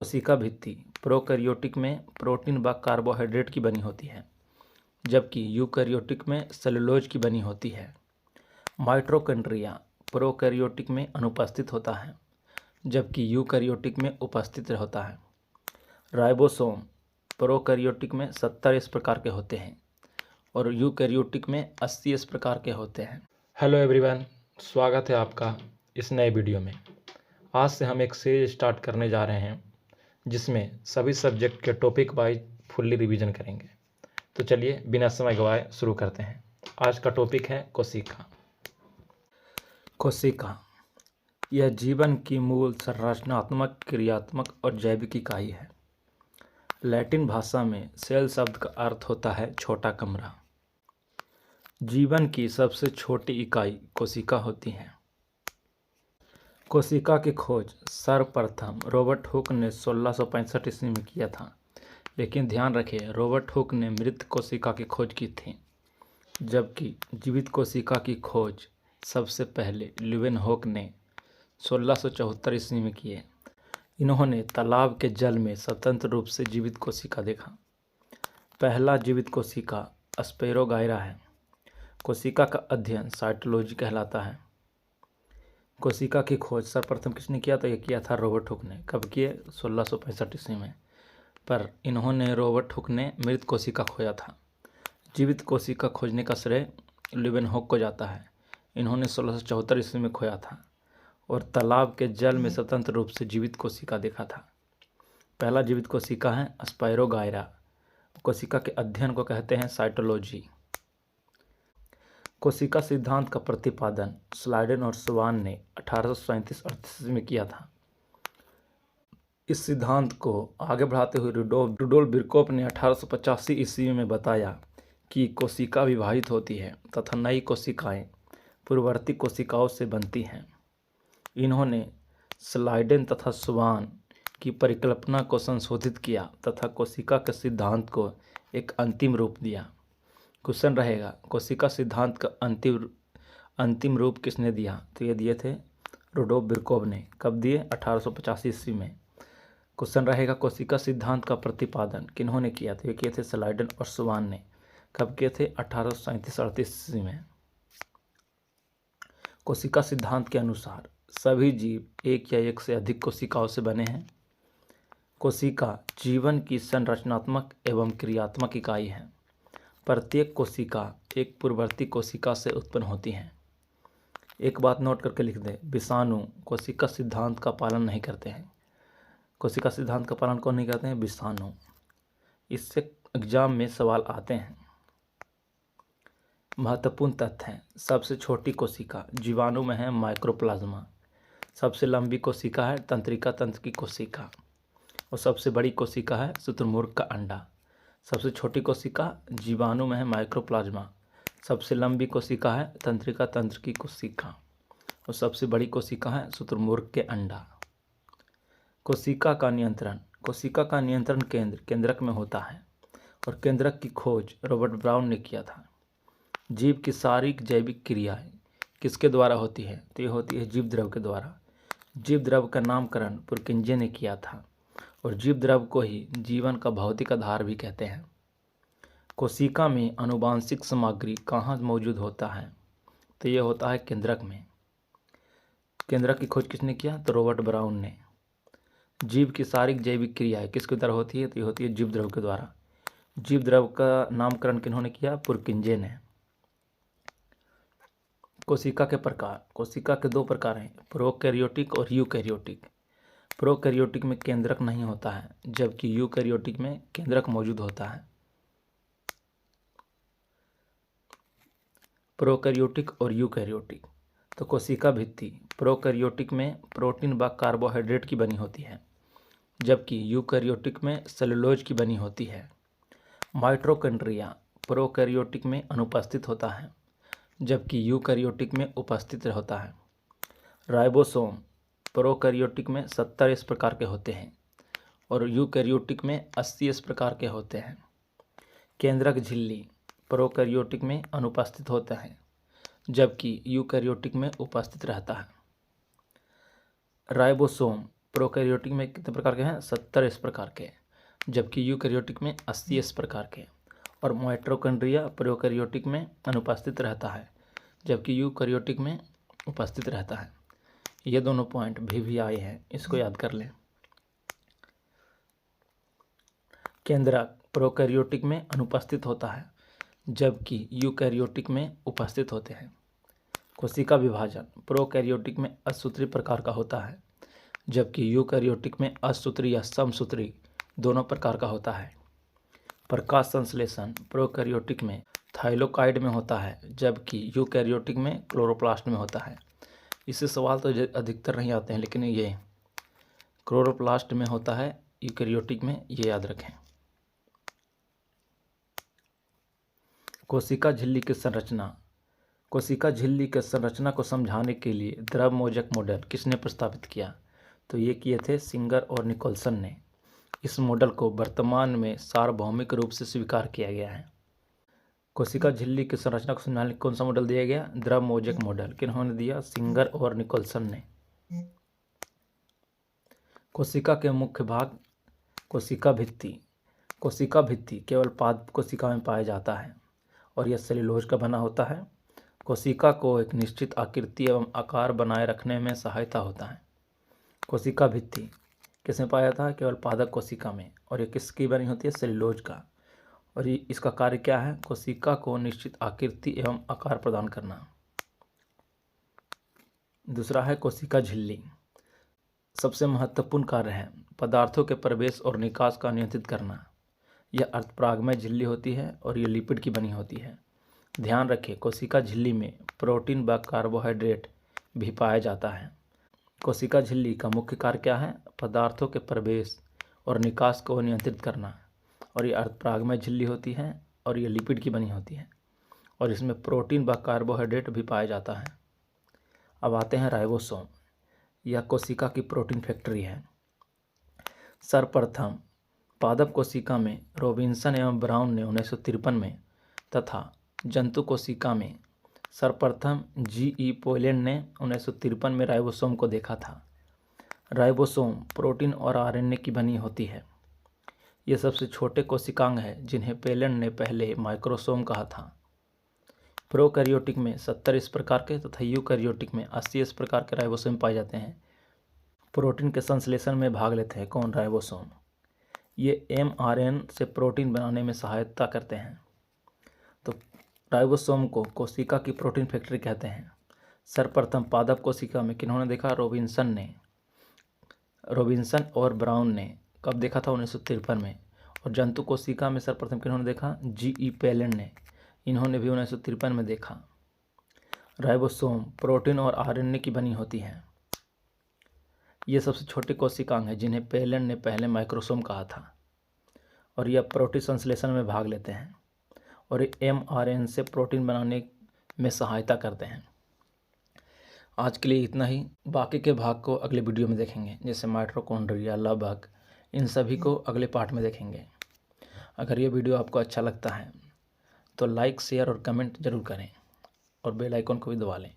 कोशिका भित्ति प्रोकैरियोटिक में प्रोटीन व कार्बोहाइड्रेट की बनी होती है, जबकि यूकैरियोटिक में सेलुलोज की बनी होती है। माइटोकॉन्ड्रिया प्रोकैरियोटिक में अनुपस्थित होता है, जबकि यूकैरियोटिक में उपस्थित होता है। राइबोसोम प्रोकैरियोटिक में 70 इस प्रकार के होते हैं और यूकैरियोटिक में 80 इस प्रकार के होते हैं। हेलो एवरीवन, स्वागत है आपका इस नए वीडियो में। आज से हम एक सीरीज स्टार्ट करने जा रहे हैं जिसमें सभी सब्जेक्ट के टॉपिक वाइज फुल्ली रिवीजन करेंगे। तो चलिए बिना समय गवाए शुरू करते हैं। आज का टॉपिक है कोशिका। कोशिका यह जीवन की मूल संरचनात्मक, क्रियात्मक और जैविक इकाई है। लैटिन भाषा में सेल शब्द का अर्थ होता है छोटा कमरा। जीवन की सबसे छोटी इकाई कोशिका होती है। कोशिका की खोज सर्वप्रथम रॉबर्ट हुक ने 1665 ईस्वी में किया था, लेकिन ध्यान रखें रॉबर्ट हुक ने मृत कोशिका की खोज की थी, जबकि जीवित कोशिका की खोज सबसे पहले ल्यूवेनहोक ने 1674 ईस्वी में की है। इन्होंने तालाब के जल में स्वतंत्र रूप से जीवित कोशिका देखा। पहला जीवित कोशिका स्पेरोगाइरा है। कोशिका का अध्ययन साइटोलॉजी कहलाता है। कोशिका की खोज सर्वप्रथम किसने किया? तो ये किया था रॉबर्ट हुक ने। कब किए? 1665 ईस्वी में। पर इन्होंने रॉबर्ट हुक ने मृत कोशिका खोजा था। जीवित कोशिका खोजने का श्रेय ल्यूवेनहोक को जाता है। इन्होंने 1674 ईस्वी में खोया था और तालाब के जल में स्वतंत्र रूप से जीवित कोशिका देखा था। पहला जीवित कोशिका है स्पाइरोगाइरा। कोशिका के अध्ययन को कहते हैं साइटोलॉजी। कोशिका सिद्धांत का प्रतिपादन स्लाइडेन और स्वान ने 1837-38 में किया था। इस सिद्धांत को आगे बढ़ाते हुए रुडोल्फ बिरकोप ने 1885 ईस्वी में बताया कि कोशिका विभाजित होती है तथा नई कोशिकाएं पूर्ववर्ती कोशिकाओं से बनती हैं। इन्होंने स्लाइडेन तथा स्वान की परिकल्पना को संशोधित किया तथा कोशिका के सिद्धांत को एक अंतिम रूप दिया। क्वेश्चन रहेगा, कोशिका सिद्धांत का अंतिम रूप किसने दिया? तो ये दिए थे रुडोल्फ बिरकोप ने। कब दिए? 1885 ईस्वी में। क्वेश्चन रहेगा, कोशिका सिद्धांत का प्रतिपादन किन्होंने किया? तो ये किए थे स्लाइडेन और स्वान ने। कब किए थे? 1837-38 ईस्वी में। कोशिका सिद्धांत के अनुसार सभी जीव एक या एक से अधिक कोशिकाओं से बने हैं। कोशिका जीवन की संरचनात्मक एवं क्रियात्मक इकाई है। प्रत्येक कोशिका एक पूर्ववर्ती कोशिका से उत्पन्न होती है। एक बात नोट करके लिख दें, विषाणु कोशिका सिद्धांत का पालन नहीं करते हैं। कोशिका सिद्धांत का पालन कौन नहीं करते हैं? विषाणु। इससे एग्जाम में सवाल आते हैं। महत्वपूर्ण तथ्य हैं। सबसे छोटी कोशिका जीवाणु में है माइक्रोप्लाज्मा। सबसे लंबी कोशिका है तंत्रिका तंत्र की कोशिका और सबसे बड़ी कोशिका है शुतुरमुर्ग का अंडा। सबसे छोटी कोशिका जीवाणु में है माइक्रोप्लाज्मा। सबसे लंबी कोशिका है तंत्रिका तंत्र की कोशिका और सबसे बड़ी कोशिका है शुतुरमुर्ग के अंडा। कोशिका का नियंत्रण केंद्र केंद्रक में होता है और केंद्रक की खोज रॉबर्ट ब्राउन ने किया था। जीव की सारी जैविक क्रियाएं किसके द्वारा होती है? तो ये होती है जीव द्रव के द्वारा। जीव द्रव का नामकरण पुरकिंजे ने किया था और जीव द्रव को ही जीवन का भौतिक आधार भी कहते हैं। कोशिका में आनुवांशिक सामग्री कहाँ मौजूद होता है? तो ये होता है केंद्रक में। केंद्रक की खोज किसने किया? तो रॉबर्ट ब्राउन ने। जीव की सारी जैविक क्रियाएं किसके द्वारा होती है? तो ये होती है जीव द्रव के द्वारा। जीव द्रव का नामकरण किन्होंने किया? पुरकिंजे ने। कोशिका के प्रकार। कोशिका के दो प्रकार हैं, प्रोकैरियोटिक और यूकैरियोटिक। प्रोकैरियोटिक में केंद्रक नहीं होता है, जबकि यूकैरियोटिक में केंद्रक मौजूद होता है। प्रोकैरियोटिक और यूकैरियोटिक। तो कोशिका भित्ति प्रोकैरियोटिक में प्रोटीन व कार्बोहाइड्रेट की बनी होती है, जबकि यूकैरियोटिक में सेलुलोज की बनी होती है। माइटोकॉन्ड्रिया प्रोकैरियोटिक में अनुपस्थित होता है, जबकि यूकैरियोटिक में उपस्थित होता है। राइबोसोम प्रोकैरियोटिक में 70 इस प्रकार के होते हैं और यूकैरियोटिक में 80 इस प्रकार के होते हैं। केंद्रक झिल्ली प्रोकैरियोटिक में अनुपस्थित होता है, जबकि यूकैरियोटिक में उपस्थित रहता है। राइबोसोम प्रोकैरियोटिक में कितने प्रकार के हैं? 70 इस प्रकार के, जबकि यूकैरियोटिक में 80 इस प्रकार के। और माइटोकॉन्ड्रिया प्रोकैरियोटिक में अनुपस्थित रहता है, जबकि यूकैरियोटिक में उपस्थित रहता है। ये दोनों पॉइंट भी आए हैं, इसको याद कर लें। केंद्रक प्रोकैरियोटिक में अनुपस्थित होता है, जबकि यूकैरियोटिक में उपस्थित होते हैं। कोशिका विभाजन प्रोकैरियोटिक में असूत्री प्रकार का होता है, जबकि यूकैरियोटिक में असूत्री या समसूत्री दोनों प्रकार का होता है। प्रकाश संश्लेषण प्रोकैरियोटिक में थाइलाकोइड में होता है, जबकि यूकैरियोटिक में क्लोरोप्लास्ट में होता है। इससे सवाल तो अधिकतर नहीं आते हैं, लेकिन ये क्लोरोप्लास्ट में होता है, यूकैरियोटिक में, ये याद रखें। कोशिका झिल्ली की संरचना कोशिका झिल्ली की संरचना को समझाने के लिए द्रव-मोजक मॉडल किसने प्रस्तावित किया? तो ये किए थे सिंगर और निकोलसन ने। इस मॉडल को वर्तमान में सार्वभौमिक रूप से स्वीकार किया गया है। कोशिका झिल्ली की संरचना को समझाने कौन सा मॉडल दिया गया? द्रव-मोजक मॉडल। किन्होंने दिया? सिंगर और निकोलसन ने। कोशिका के मुख्य भाग कोशिका भित्ति। कोशिका भित्ति केवल पादप कोशिका में पाया जाता है और यह सेल्यूलोज का बना होता है। कोशिका को एक निश्चित आकृति एवं आकार बनाए रखने में सहायता होता है। कोशिका भित्ति किसमें पाया जाता है? केवल पादप कोशिका में। और ये किसकी बनी होती है? सेल्यूलोज का। और ये इसका कार्य क्या है? कोशिका को निश्चित आकृति एवं आकार प्रदान करना। दूसरा है कोशिका झिल्ली। सबसे महत्वपूर्ण कार्य है पदार्थों के प्रवेश और निकास का नियंत्रित करना। यह अर्धपरागमय झिल्ली होती है और ये लिपिड की बनी होती है। ध्यान रखें, कोशिका झिल्ली में प्रोटीन व कार्बोहाइड्रेट भी पाया जाता है। कोशिका झिल्ली का मुख्य कार्य क्या है? पदार्थों के प्रवेश और निकास को नियंत्रित करना। और ये अर्धपरागमय झिल्ली होती है और ये लिपिड की बनी होती है और इसमें प्रोटीन व कार्बोहाइड्रेट भी पाया जाता है। अब आते हैं राइबोसोम। यह कोशिका की प्रोटीन फैक्ट्री है। सर्वप्रथम पादप कोशिका में रॉबिन्सन एवं ब्राउन ने 1953 में तथा जंतु कोशिका में सर्वप्रथम जी.ई. पोलैंड ने 1953 में राइबोसोम को देखा था। राइबोसोम प्रोटीन और आरएनए की बनी होती है। ये सबसे छोटे कोशिकांग हैं जिन्हें पोलैंड ने पहले माइक्रोसोम कहा था। प्रोकैरियोटिक में 70 इस प्रकार के तथा यूकैरियोटिक में 80 इस प्रकार के राइबोसोम पाए जाते हैं। प्रोटीन के संश्लेषण में भाग लेते हैं कौन? राइबोसोम। ये mRNA से प्रोटीन बनाने में सहायता करते हैं। तो राइबोसोम को कोशिका की प्रोटीन फैक्ट्री कहते हैं। सर्वप्रथम पादप कोशिका में किन्होंने देखा? रॉबिन्सन और ब्राउन ने। कब देखा था? 1953 में। और जंतु कोशिका में सर्वप्रथम किन्होंने देखा? जी.ई. पोलैंड ने। इन्होंने भी 1953 में देखा। राइबोसोम प्रोटीन और आरएनए की बनी होती है। ये सबसे छोटे कोशिकांग हैं जिन्हें पोलैंड ने पहले माइक्रोसोम कहा था और यह प्रोटीन संश्लेषण में भाग लेते हैं और ये mRNA से प्रोटीन बनाने में सहायता करते हैं। आज के लिए इतना ही। बाकी के भाग को अगले वीडियो में देखेंगे, जैसे माइटोकॉन्ड्रिया, लवक, इन सभी को अगले पार्ट में देखेंगे। अगर ये वीडियो आपको अच्छा लगता है तो लाइक, शेयर और कमेंट ज़रूर करें और बेल आइकन को भी दबा लें।